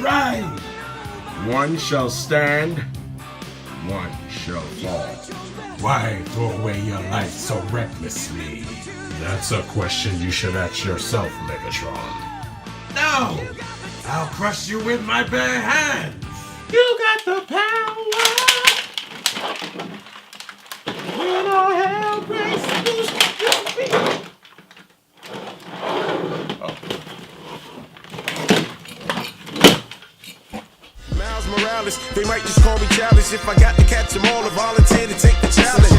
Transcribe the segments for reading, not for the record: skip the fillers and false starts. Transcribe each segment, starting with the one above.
Prime. One shall stand, one shall fall. Why throw away your life so recklessly? That's a question you should ask yourself, Megatron. No! I'll crush you with my bare hands! You got the power! When all hell breaks loose, you'll be... Miles Morales, they might just call me childish. If I got to catch them all, I volunteer to take the challenge. I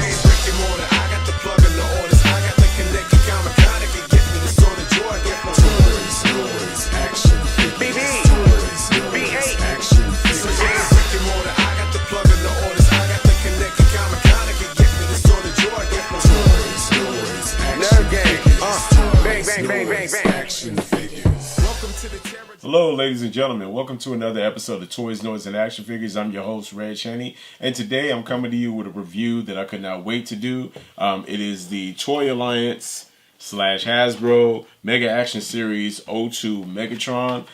got the plug in the orders, I got the connected comic-con can get me the sort of joy I get from toys, action figures, toys, B8, action figures. I got the plug in the orders, I got the connected comic-con can get me the sort of joy I get from toys, action figures, bang, bang, bang, bang, bang, action figures. Welcome to the terror. Hello, ladies and gentlemen. Welcome to another episode of Toys, Noise, and Action Figures. I'm your host, Regg, Henny, and today I'm coming to you with a review that I could not wait to do. It is the Toy Alliance / Hasbro Mega Action Series 02 Megatron.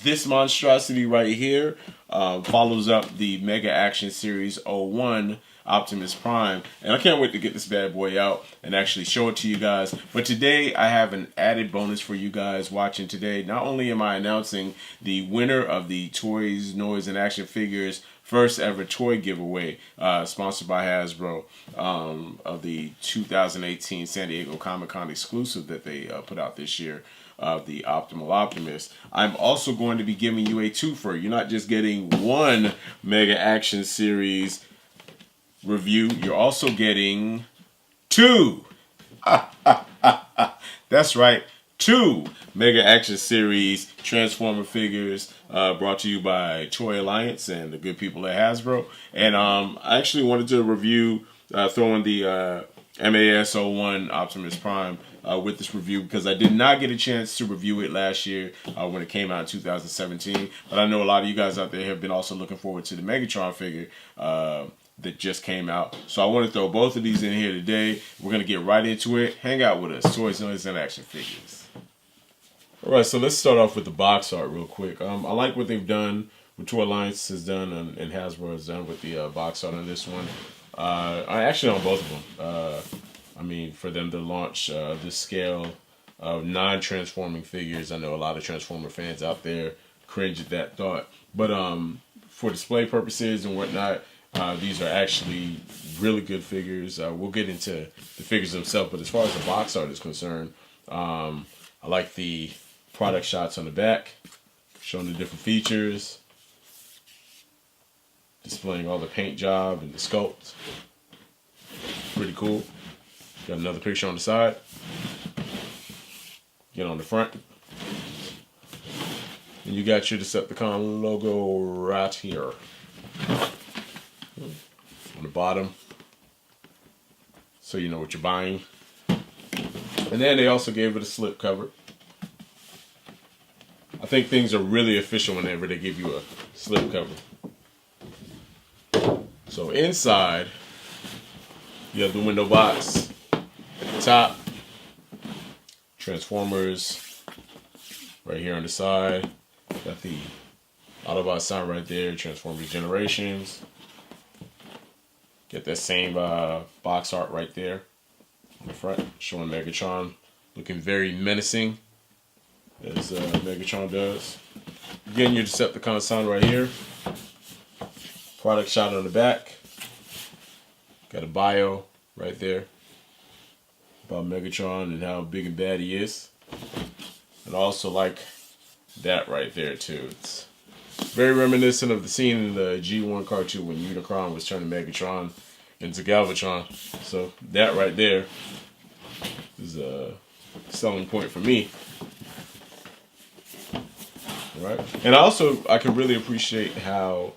This monstrosity right here follows up the Mega Action Series 01 Optimus Prime, and I can't wait to get this bad boy out and actually show it to you guys. But today I have an added bonus for you guys watching today. Not only am I announcing the winner of the Toys, Noise, and Action Figures first ever toy giveaway sponsored by Hasbro of the 2018 San Diego Comic-Con exclusive that they put out this year of the Optimal Optimus. I'm also going to be giving you a twofer. You're not just getting one Mega Action Series review, you're also getting two. That's right, two Mega Action Series Transformer figures brought to you by Toy Alliance and the good people at Hasbro. And I actually wanted to review, throw in the MAS-01 Optimus Prime with this review because I did not get a chance to review it last year when it came out in 2017. But I know a lot of you guys out there have been also looking forward to the Megatron figure that just came out. So I want to throw both of these in here today. We're going to get right into it. Hang out with us. Toys, Noise, and Action Figures. Alright, so let's start off with the box art real quick. I like what they've done, what Toy Alliance has done and Hasbro has done with the box art on this one. I actually on both of them. I mean, for them to launch this scale of non-transforming figures. I know a lot of Transformer fans out there cringe at that thought. But for display purposes and whatnot, these are actually really good figures. We'll get into the figures themselves, but as far as the box art is concerned, I like the product shots on the back, showing the different features, displaying all the paint job and the sculpt. Pretty cool. Got another picture on the side. Get on the front. And you got your Decepticon logo right here. On the bottom, so you know what you're buying. And then they also gave it a slip cover. I think things are really official whenever they give you a slip cover. So inside, you have the window box at the top, Transformers right here on the side, got the Autobot sign right there, Transformers Generations. Get that same box art right there on the front, showing Megatron looking very menacing, as Megatron does. Again, your Decepticon sign right here. Product shot on the back. Got a bio right there about Megatron and how big and bad he is. And I also like that right there too. It's very reminiscent of the scene in the G1 cartoon when Unicron was turning Megatron into Galvatron. So that right there is a selling point for me. Right? And also, I can really appreciate how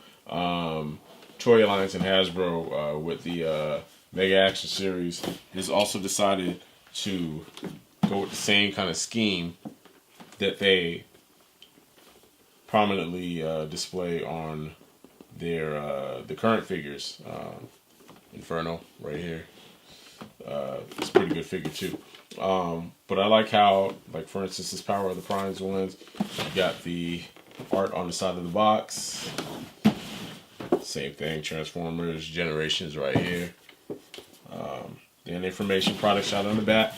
Toy Alliance and Hasbro with the Mega Action Series has also decided to go with the same kind of scheme that they prominently display on their the current figures. Inferno right here. It's a pretty good figure too. But I like how, like for instance, this Power of the Primes ones, you got the art on the side of the box. Same thing, Transformers, Generations right here. Then information, product shot on the back.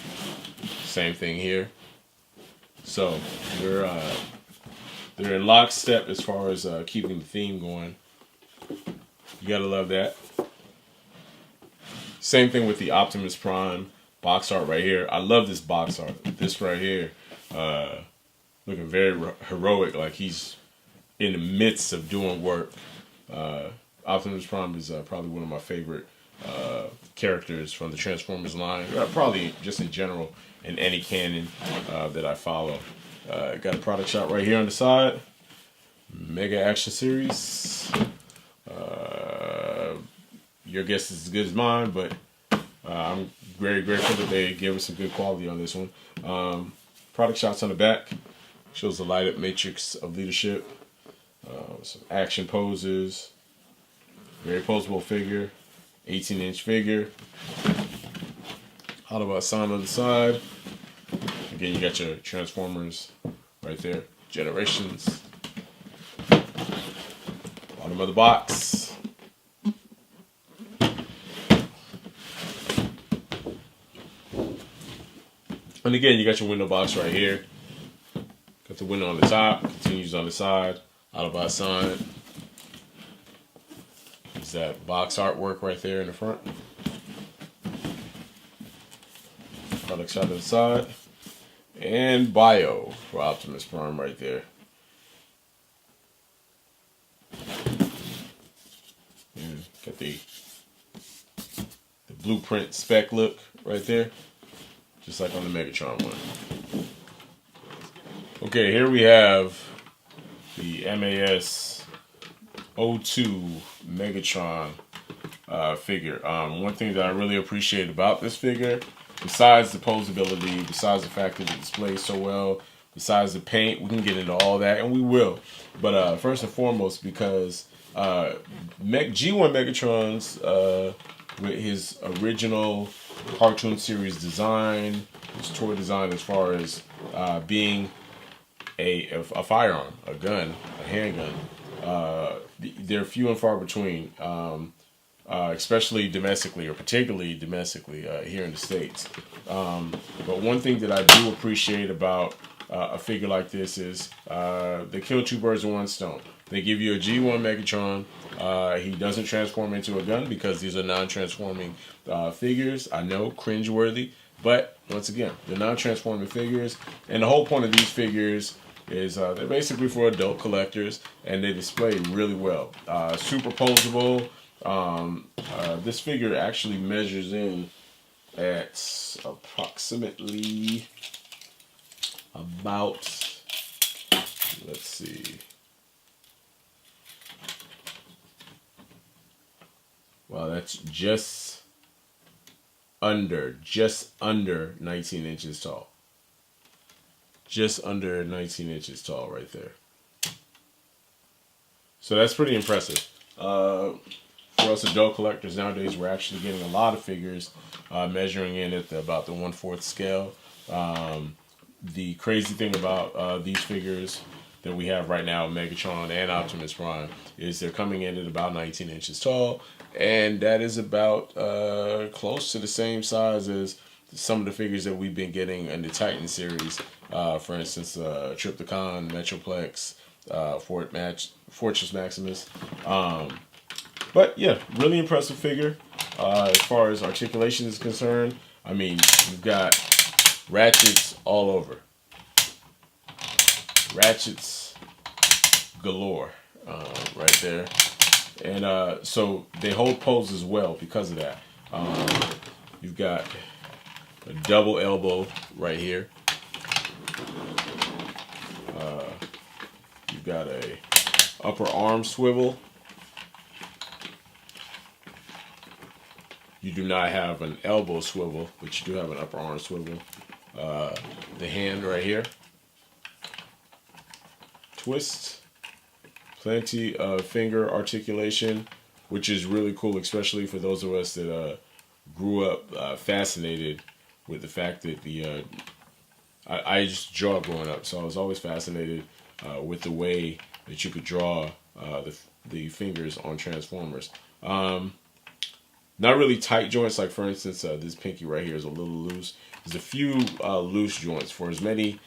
Same thing here. So they're in lockstep as far as keeping the theme going. You gotta love that. Same thing with the Optimus Prime box art right here. I love this box art. This right here, looking very heroic, like he's in the midst of doing work. Optimus Prime is probably one of my favorite characters from the Transformers line. Probably just in general in any canon that I follow. Got a product shot right here on the side. Mega Action Series. Your guess is as good as mine, but I'm very grateful that they gave us some good quality on this one. Product shots on the back. Shows the light up matrix of leadership. Some action poses. Very posable figure. 18-inch figure. Autobot sign on the side. Again, you got your Transformers right there. Generations. Bottom of the box. And again, you got your window box right here. Got the window on the top. Continues on the side. Autobot sign. There's that box artwork right there in the front. Product shot to the side. And bio for Optimus Prime right there. And got the blueprint spec look right there. Just like on the Megatron one. Okay, here we have the MAS-02 Megatron figure. One thing that I really appreciate about this figure, besides the posability, besides the fact that it displays so well, besides the paint, we can get into all that, and we will. But first and foremost, because G1 Megatron's with his original cartoon series design, his toy design as far as being a firearm, a gun, a handgun, they're few and far between, especially domestically, or particularly domestically here in the States. But one thing that I do appreciate about a figure like this is they kill two birds with one stone. They give you a G1 Megatron. He doesn't transform into a gun because these are non-transforming figures. I know, cringeworthy, but once again, they're non-transforming figures. And the whole point of these figures is they're basically for adult collectors, and they display really well. Super posable. This figure actually measures in at approximately about, let's see. Wow, that's just under 19 inches tall. Just under 19 inches tall right there. So that's pretty impressive. For us adult collectors nowadays, we're actually getting a lot of figures measuring in at about the 1/4 scale. The crazy thing about these figures that we have right now, Megatron and Optimus Prime, is they're coming in at about 19 inches tall. And that is about close to the same size as some of the figures that we've been getting in the Titan series. For instance, Triptychon, Metroplex, Fortress Maximus. But yeah, really impressive figure. As far as articulation is concerned, I mean, you've got ratchets all over. Ratchets galore right there. And so they hold pose as well because of that. You've got a double elbow right here. You've got a upper arm swivel. You do not have an elbow swivel, but you do have an upper arm swivel. The hand right here. Twist. Plenty of finger articulation, which is really cool, especially for those of us that grew up fascinated with the fact that the I just draw growing up, so I was always fascinated with the way that you could draw the fingers on Transformers. Not really tight joints, like for instance, this pinky right here is a little loose. There's a few loose joints. For as many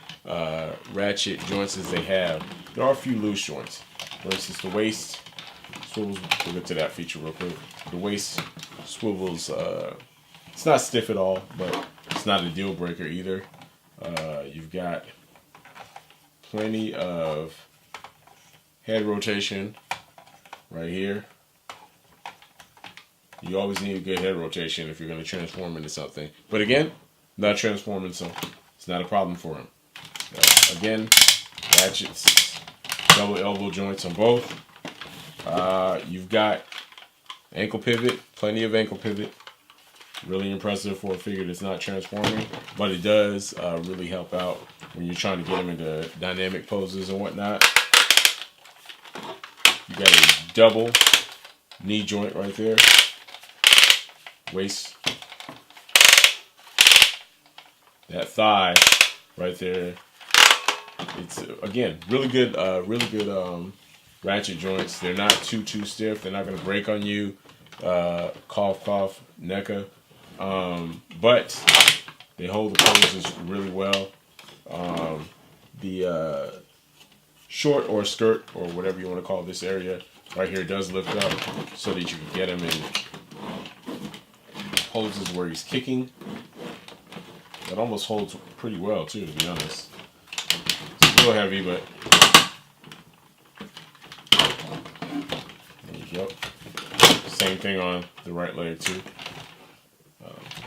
ratchet joints as they have, there are a few loose joints. For instance, the waist swivels. We'll get to that feature real quick. The waist swivels. It's not stiff at all, but it's not a deal breaker either. You've got plenty of head rotation right here. You always need a good head rotation if you're going to transform into something. But again, not transforming, so it's not a problem for him. Again, ratchets, double elbow joints on both. You've got ankle pivot, plenty of ankle pivot. Really impressive for a figure that's not transforming, but it does really help out when you're trying to get them into dynamic poses and whatnot. You got a double knee joint right there. Waist. That thigh right there. It's again really good ratchet joints. They're not too stiff. They're not gonna break on you. Cough, NECA. But they hold the poses really well. The short or skirt or whatever you want to call this area right here does lift up so that you can get him in poses where he's kicking. It almost holds pretty well too, to be honest. It's a little heavy, but there you go. Same thing on the right leg too.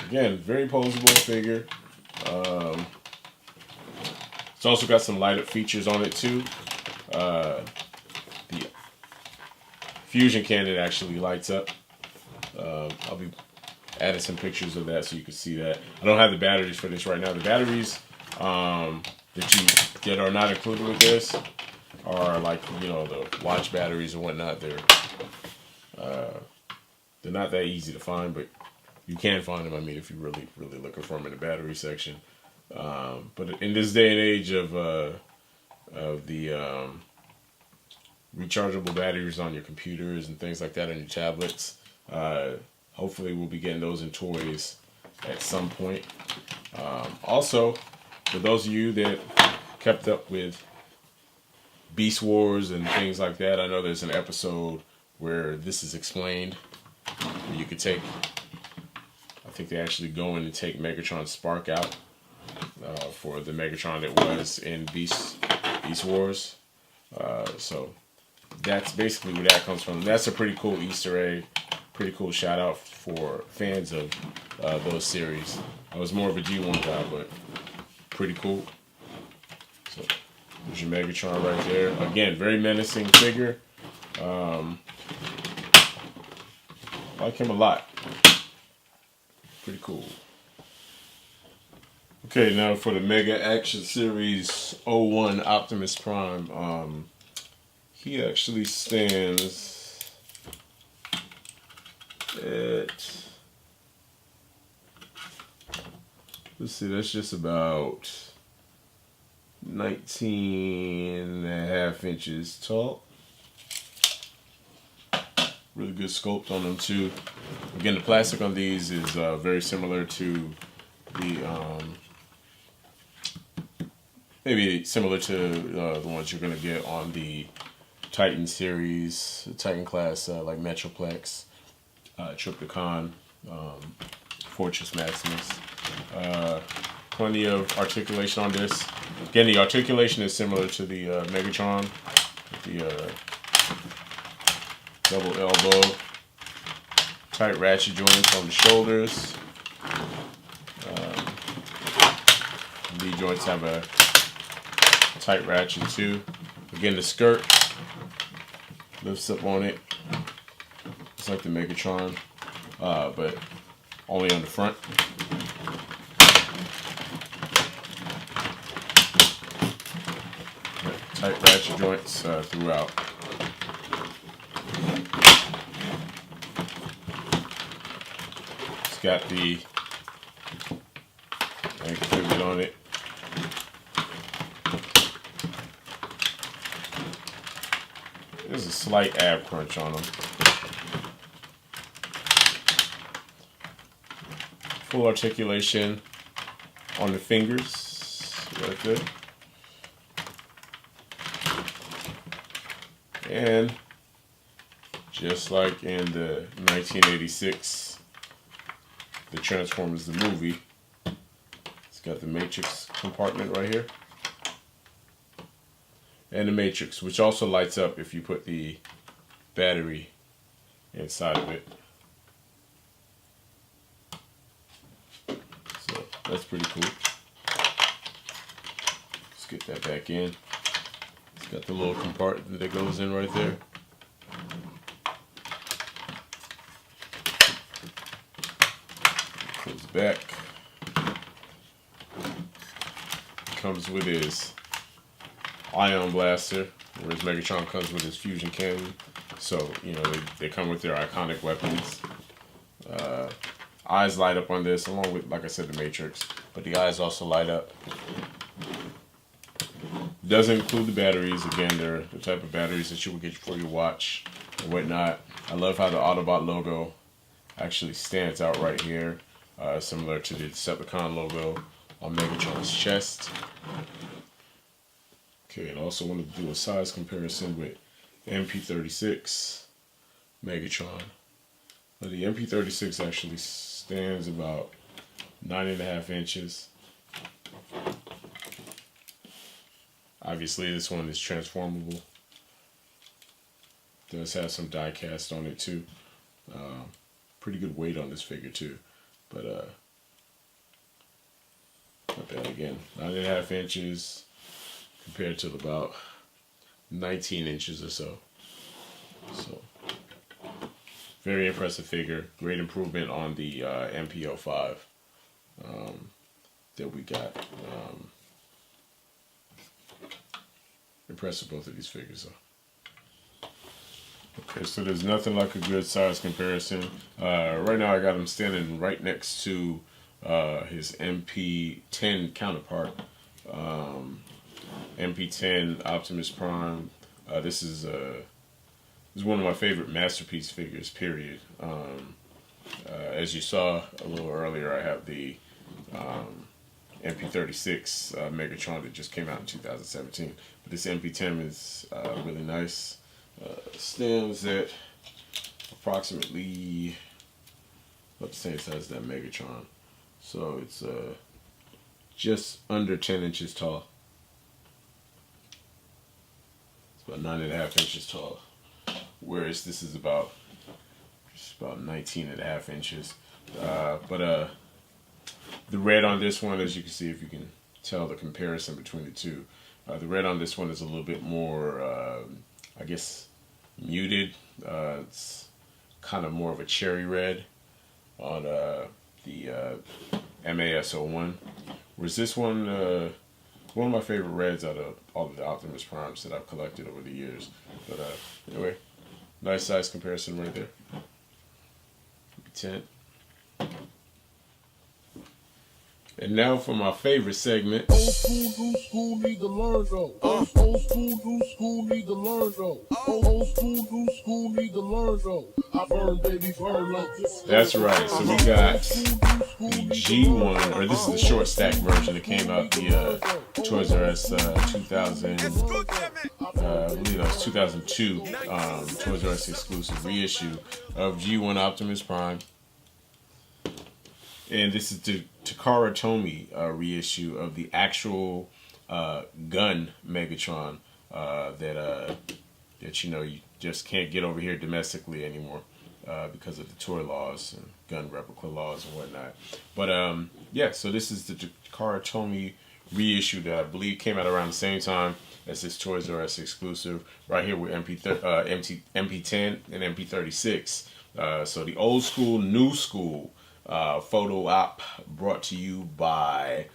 Again, very posable figure. It's also got some light up features on it too. The fusion cannon actually lights up. I'll be adding some pictures of that so you can see that. I don't have the batteries for this right now. The batteries that are not included with this are like, you know, the watch batteries and whatnot. They're not that easy to find, but you can find them. I mean, if you're really looking for them in the battery section. But in this day and age of the rechargeable batteries on your computers and things like that on your tablets, hopefully we'll be getting those in toys at some point. Also, for those of you that kept up with Beast Wars and things like that, I know there's an episode where this is explained. You could take, I think they actually go in and take Megatron's spark out for the Megatron that was in Beast Wars. So that's basically where that comes from. That's a pretty cool Easter egg. Pretty cool shout out for fans of those series. I was more of a G1 guy, but pretty cool. So there's your Megatron right there. Again, very menacing figure. I like him a lot. Pretty cool. Okay, now for the Mega Action Series 01 Optimus Prime. He actually stands at, let's see, that's just about 19.5 inches tall. Really good sculpt on them too. Again, the plastic on these is very similar to the maybe similar to the ones you're gonna get on the Titan series, Titan class, like Metroplex, Triptychon, Fortress Maximus. Plenty of articulation on this. Again, the articulation is similar to the Megatron. The double elbow, tight ratchet joints on the shoulders. Knee joints have a tight ratchet too. Again, the skirt lifts up on it. It's like the Megatron, but only on the front. Tight ratchet joints throughout. It's got the ankle pivot on it. there's a slight ab crunch on them. Full articulation on the fingers right there. And just like in the 1986 The Transformers the movie, it's got the Matrix compartment right here. And the Matrix, which also lights up if you put the battery inside of it. So that's pretty cool. Let's get that back in. It's got the little compartment that goes in right there. Goes back. Comes with his ion blaster, whereas Megatron comes with his fusion cannon. So, you know, they come with their iconic weapons. Eyes light up on this, along with, like I said, the Matrix. But the eyes also light up. Doesn't include the batteries. Again, they're the type of batteries that you would get for your watch and whatnot. I love how the Autobot logo actually stands out right here. Similar to the Decepticon logo on Megatron's chest. Okay, and I also wanted to do a size comparison with MP36 Megatron. Now, the MP36 actually stands about 9.5 inches. Obviously, this one is transformable. Does have some die cast on it too. Pretty good weight on this figure too. But not bad again. 9.5 inches compared to about 19 inches or so. So very impressive figure. Great improvement on the MP-05 that we got. Impressive, both of these figures though. Okay, so there's nothing like a good size comparison. Right now I got him standing right next to his MP10 counterpart. MP10 Optimus Prime. This is one of my favorite masterpiece figures, period. As you saw a little earlier, I have the MP36 Megatron that just came out in 2017. But this MP10 is really nice. Stands at approximately about the same size as that Megatron. So it's just under 10 inches tall. It's about 9.5 inches tall. Whereas this is about 19.5 inches. But the red on this one, as you can see, if you can tell the comparison between the two, the red on this one is a little bit more, I guess, muted. It's kind of more of a cherry red on the MAS-01. Whereas this one of my favorite reds out of all of the Optimus Primes that I've collected over the years. But anyway, nice size comparison right there. 10. And now for my favorite segment. Old school, new school, need to learn though. Old school, new school, need to learn though. Old school, new school, need to learn though. I burn, baby, burn like this. That's right. So we got the G1, or this is the short stack version that came out the Toys R Us 2000. I believe that was 2002 Toys R Us exclusive reissue of G1 Optimus Prime. And this is the Takara Tomy reissue of the actual gun Megatron that you know you just can't get over here domestically anymore because of the toy laws and gun replica laws and whatnot. But yeah, so this is the Takara Tomy reissue that I believe came out around the same time as this Toys R Us exclusive, right here with MP10 and MP36. So the old school, new school photo op brought to you by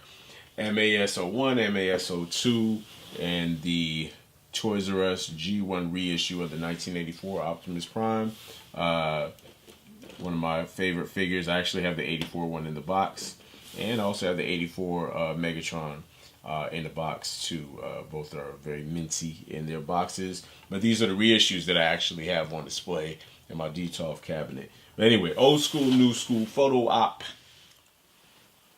MAS-01, MAS-02, and the Toys R Us G1 reissue of the 1984 Optimus Prime. One of my favorite figures. I actually have the 84 one in the box, and I also have the 84 Megatron in the box too. Both are very minty in their boxes. But these are the reissues that I actually have on display in my Detolf cabinet. But anyway, old school, new school photo op.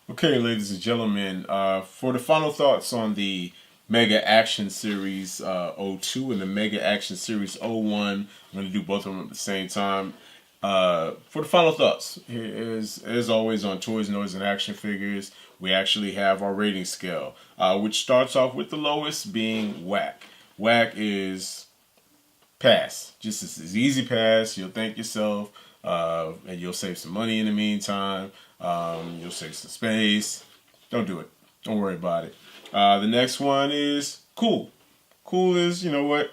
Okay, ladies and gentlemen, for the final thoughts on the Mega Action Series 02 and the Mega Action Series 01, I'm going to do both of them at the same time. For the final thoughts, here is, as always on Toys, Noise, and Action Figures, we actually have our rating scale, which starts off with the lowest being whack. Whack is pass. Just as easy pass. You'll thank yourself, and you'll save some money in the meantime. You'll save some space. Don't do it. Don't worry about it. The next one is cool. Cool is, you know what,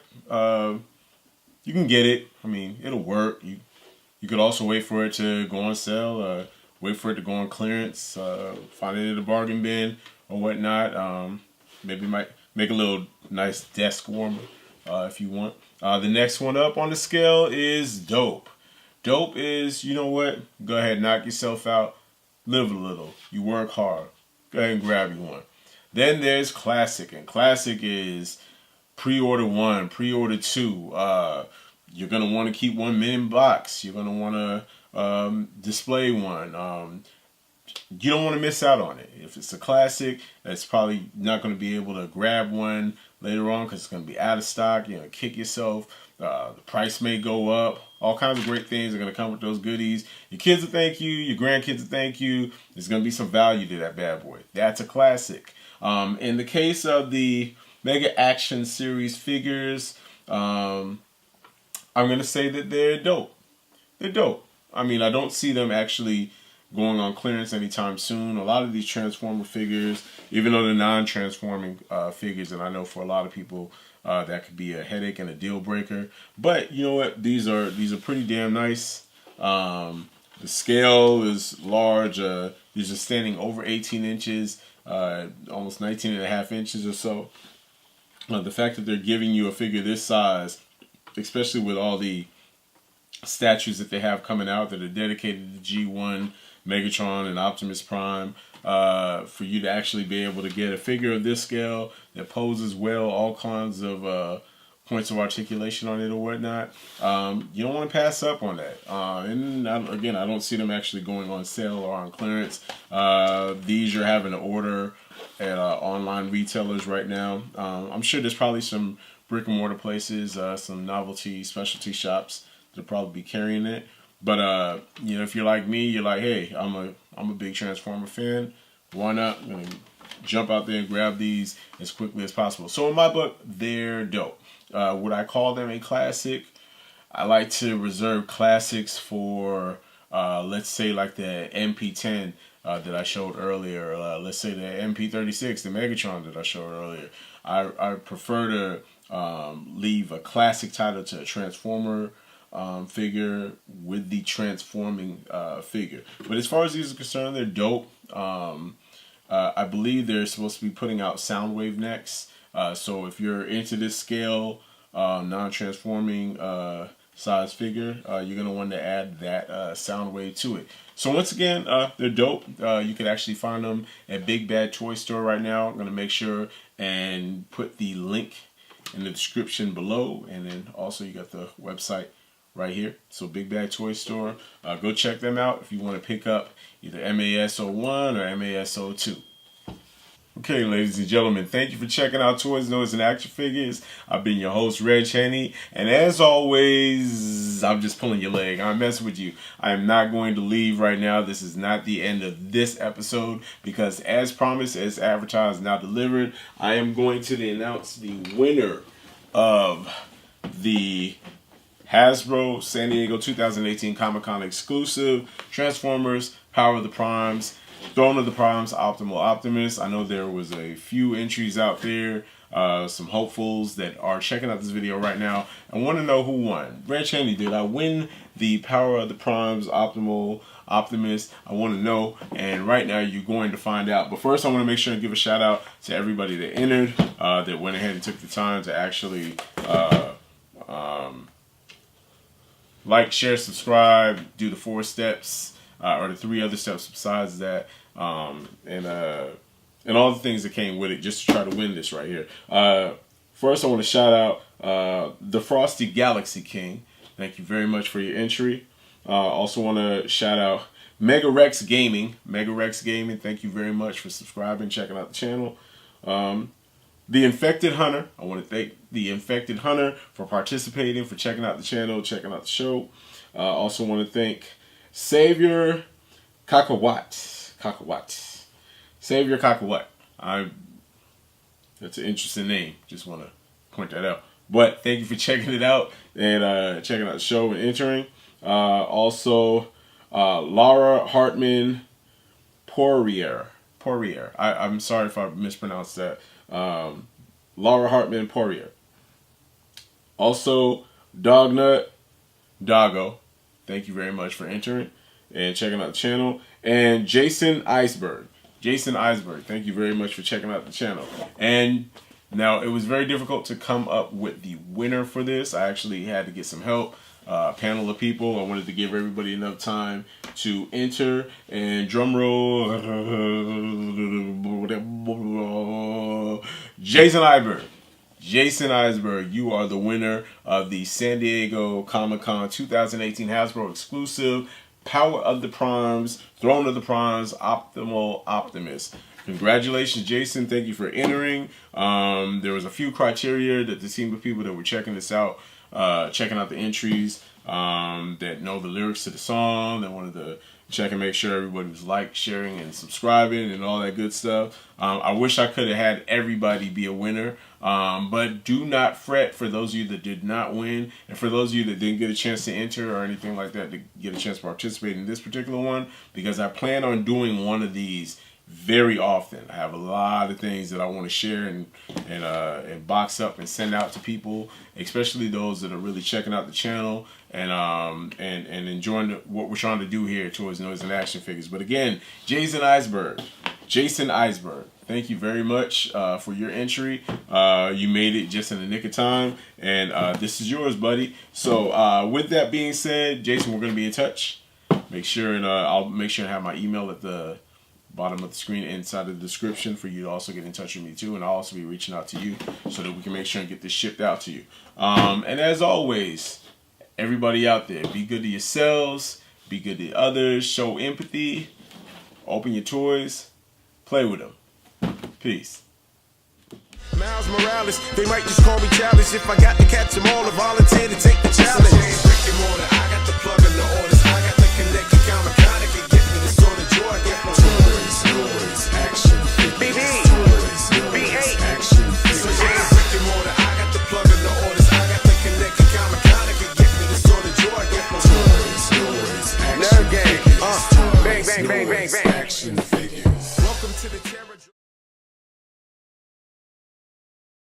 you can get it. I mean, it'll work. You could also wait for it to go on sale, wait for it to go on clearance, find it at a bargain bin or whatnot. Maybe might make a little nice desk warmer if you want. The next one up on the scale is dope. Dope is, you know what, go ahead, knock yourself out, live a little. You work hard. Go ahead and grab you one. Then there's classic, and classic is pre-order 1, pre-order 2. You're going to want to keep one in box. You're going to want to display one. You don't want to miss out on it. If it's a classic, that's probably not going to be able to grab one later on because it's going to be out of stock. You're going to kick yourself. The price may go up. All kinds of great things are going to come with those goodies. Your kids will thank you. Your grandkids will thank you. There's going to be some value to that bad boy. That's a classic. In the case of the Mega Action Series figures, I'm going to say that they're dope. They're dope. I mean, I don't see them actually going on clearance anytime soon. A lot of these Transformer figures, even though they're non-transforming figures, and I know for a lot of people that could be a headache and a deal breaker. But you know what? These are pretty damn nice. The scale is large. These are standing over 18 inches, almost 19 and a half inches or so. The fact that they're giving you a figure this size, especially with all the statues that they have coming out that are dedicated to G1, Megatron, and Optimus Prime, for you to actually be able to get a figure of this scale that poses well, all kinds of points of articulation on it or whatnot, you don't want to pass up on that. And again, I don't see them actually going on sale or on clearance. These you're having to order at online retailers right now. I'm sure there's probably some brick and mortar places, some novelty specialty shops that'll probably be carrying it. But you know, if you're like me, you're like, hey, I'm a big Transformer fan. Why not? I'm gonna jump out there and grab these as quickly as possible. So in my book, they're dope. Would I call them a classic? I like to reserve classics for, let's say, like the MP10 that I showed earlier. Let's say the MP36, the Megatron that I showed earlier. I prefer to leave a classic title to a Transformer figure with the transforming figure. But as far as these are concerned, they're dope. I believe they're supposed to be putting out Soundwave next. So if you're into this scale, non-transforming size figure, you're going to want to add that Soundwave to it. So once again, they're dope. You can actually find them at Big Bad Toy Store right now. I'm going to make sure and put the link in the description below. And then also you got the website right here. So Big Bad Toy Store. Go check them out if you want to pick up either MAS-01 or MAS-02. Okay, ladies and gentlemen, thank you for checking out Toys, Noise, and Action Figures. I've been your host, Regg Henny, and as always, I'm just pulling your leg. I'm messing with you. I am not going to leave right now. This is not the end of this episode because, as promised, as advertised, now delivered, I am going to announce the winner of the Hasbro San Diego 2018 Comic-Con exclusive Transformers Power of the Primes Throne of the Primes Optimal Optimus. I know there was a few entries out there, some hopefuls that are checking out this video right now and want to know who won. Regg Henny, did I win the Power of the Primes Optimal Optimus? I want to know, and right now you're going to find out. But first I want to make sure and give a shout out to everybody that entered, that went ahead and took the time to actually like, share, subscribe, do the 4 steps, or the 3 other steps besides that, and and all the things that came with it just to try to win this right here. First, I want to shout out the Frosty Galaxy King. Thank you very much for your entry. Also want to shout out Megarex Gaming. Megarex Gaming, thank you very much for subscribing, checking out the channel. The Infected Hunter, I want to thank the Infected Hunter for participating, for checking out the channel, checking out the show. Also want to thank Savior Kakawat. Savior Kakawat. That's an interesting name. Just want to point that out. But thank you for checking it out and checking out the show and entering. Also, Laura Hartman Poirier. I'm sorry if I mispronounced that. Laura Hartman Poirier. Also, Dognut Doggo. Thank you very much for entering and checking out the channel. And Jason Iceberg. Thank you very much for checking out the channel. And now, it was very difficult to come up with the winner for this. I actually had to get some help. A panel of people. I wanted to give everybody enough time to enter. And drum roll. Jason Iceberg, you are the winner of the San Diego Comic-Con 2018 Hasbro exclusive Power of the Primes, Throne of the Primes, Optimal Optimus. Congratulations, Jason. Thank you for entering. There was a few criteria that the team of people that were checking this out, checking out the entries, that know the lyrics to the song, that wanted to check and make sure everybody was sharing, and subscribing, and all that good stuff. I wish I could have had everybody be a winner, but do not fret for those of you that did not win, and for those of you that didn't get a chance to enter or anything like that, to get a chance to participate in this particular one, because I plan on doing one of these very often. I have a lot of things that I want to share and box up and send out to people, especially those that are really checking out the channel and enjoying what we're trying to do here towards Noise and Action Figures. But again, Jason Iceberg, thank you very much for your entry. You made it just in the nick of time, and this is yours, buddy. So with that being said, Jason, we're going to be in touch. Make sure and I'll make sure to have my email at the bottom of the screen inside of the description for you to also get in touch with me too, and I'll also be reaching out to you so that we can make sure and get this shipped out to you. And as always, everybody out there, be good to yourselves, be good to others, show empathy, open your toys, play with them. Peace. Miles Morales, they might just call me childish. If I got to catch them all, I volunteer to take the challenge. I got the plug in the orders, I got the connect account mechanic and get me the sort of joy I get from toys, action figures, B8, action figures. Brick and mortar, I got the plug in the orders, I got the connect account mechanic and get me the sort of joy I get from toys, action figures. Bang, bang, bang, bang, bang, bang. Action figures. Welcome to the terror.